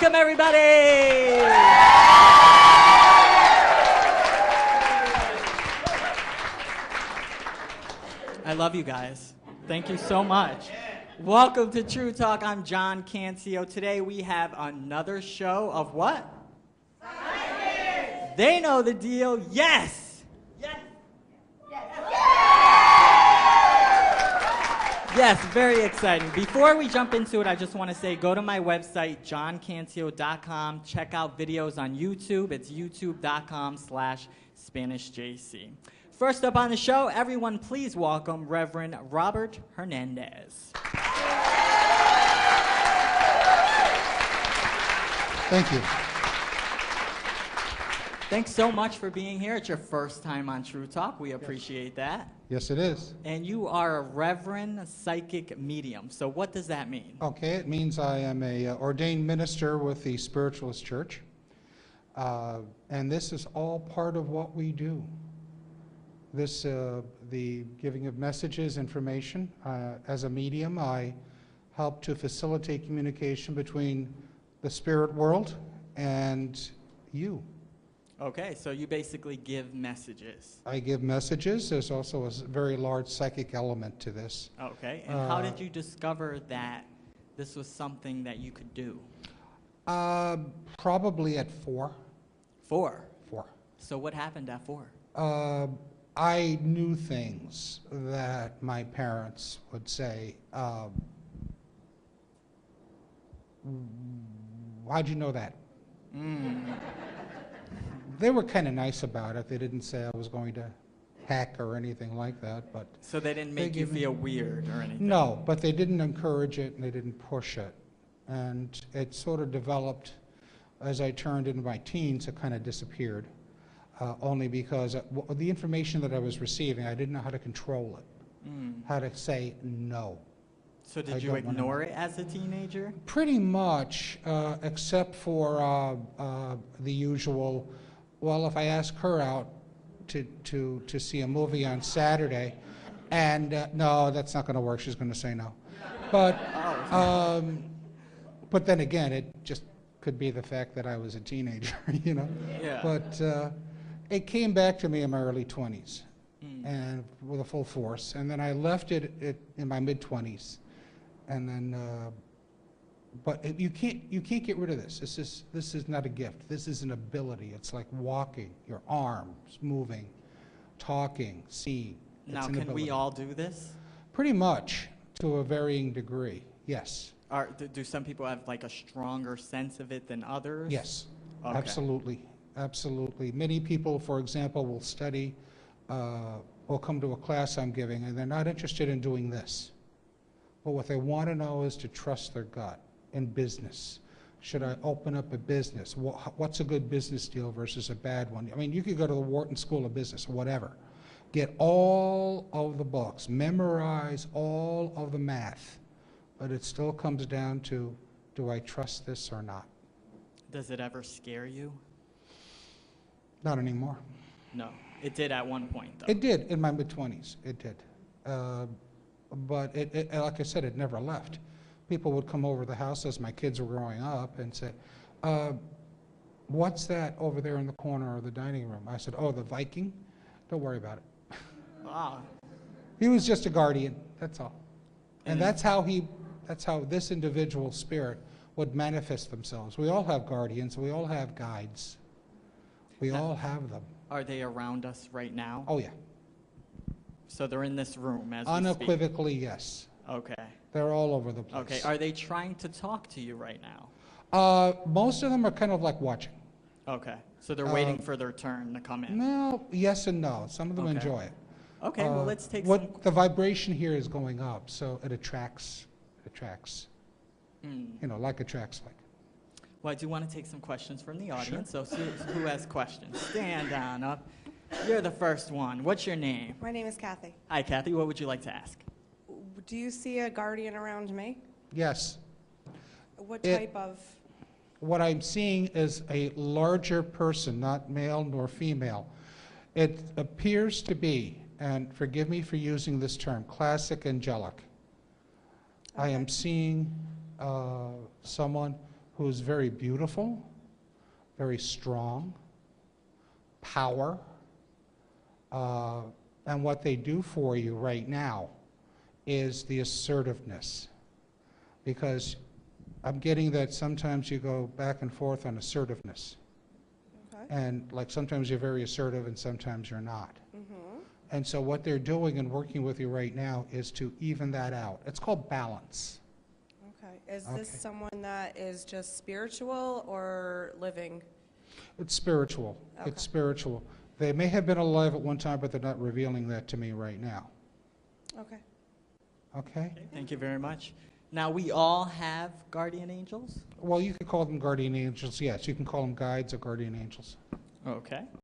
Welcome, everybody. I love you guys. Thank you so much. Welcome to True Talk. I'm John Cancio. Today we have another show of what? Science. They know the deal. Yes. Yes. Yes, very exciting. Before we jump into it, I just want to say go to my website, johncancio.com. Check out videos on YouTube. It's youtube.com/SpanishJC. First up on the show, everyone please welcome Reverend Robert Hernandez. Thank you. Thanks so much for being here. It's your first time on True Talk. We appreciate that. Yes, it is. And you are a Reverend Psychic Medium. So what does that mean? Okay, it means I am a ordained minister with the Spiritualist Church. And this is all part of what we do. This, the giving of messages, information. As a medium, I help to facilitate communication between the spirit world and you. Okay, so you basically give messages. I give messages. There's also a very large psychic element to this. Okay, and how did you discover that this was something that you could do? Probably at 4. 4? 4. So what happened at 4? I knew things that my parents would say, how'd you know that? They were kind of nice about it. They didn't say I was going to hack or anything like that. But so they didn't make you feel weird or anything? No, but they didn't encourage it and they didn't push it. And it sort of developed as I turned into my teens. It kind of disappeared. Only because the information that I was receiving, I didn't know how to control it, how to say no. So did you ignore it as a teenager? Pretty much, except for the usual, well, if I ask her out to see a movie on Saturday, and no, that's not going to work, she's going to say no. But, but then again, it just could be the fact that I was a teenager, you know? Yeah. But it came back to me in my early 20s, and with a full force. And then I left it in my mid-20s. And then, but you can't get rid of this. This is not a gift. This is an ability. It's like walking, your arms moving, talking, seeing. Now, can we all do this? Pretty much, to a varying degree, yes. Do some people have like a stronger sense of it than others? Yes, okay. Absolutely. Absolutely. Many people, for example, will study, will come to a class I'm giving, and they're not interested in doing this. But what they want to know is to trust their gut in business. Should I open up a business? What's a good business deal versus a bad one? I mean, you could go to the Wharton School of Business or whatever. Get all of the books, memorize all of the math, but it still comes down to, do I trust this or not? Does it ever scare you? Not anymore. No. It did at one point, though. It did in my mid-20s. It did. But like I said, it never left. People would come over the house as my kids were growing up and say, what's that over there in the corner of the dining room? I said, oh, the Viking? Don't worry about it. Wow. He was just a guardian, that's all. And that's how this individual spirit would manifest themselves. We all have guardians. We all have guides. We all have them. Are they around us right now? Oh, yeah. So they're in this room as we speak? Unequivocally, yes. Okay. They're all over the place. Okay. Are they trying to talk to you right now? Most of them are kind of like watching. Okay. So they're waiting for their turn to come in? No, yes and no. Some of them enjoy it. Okay, well, let's take the vibration here is going up, so it attracts. You know, like attracts like. Well, I do want to take some questions from the audience, so who has questions? Stand on up. You're the first one. What's your name? My name is Kathy. Hi, Kathy. What would you like to ask? Do you see a guardian around me? Yes. What type of? What I'm seeing is a larger person, not male nor female. It appears to be, and forgive me for using this term, classic angelic. Okay. I am seeing someone who's very beautiful, very strong, power, and what they do for you right now is the assertiveness. Because I'm getting that sometimes you go back and forth on assertiveness. Okay. And like sometimes you're very assertive and sometimes you're not. Mm-hmm. And so what they're doing and working with you right now is to even that out. It's called balance. Okay. Is this Okay. someone that is just spiritual or living? It's spiritual. Okay. It's spiritual. They may have been alive at one time, but they're not revealing that to me right now. Okay. Okay? Okay, thank you very much. Now, we all have guardian angels? Well, you could call them guardian angels, yes. You can call them guides or guardian angels. Okay.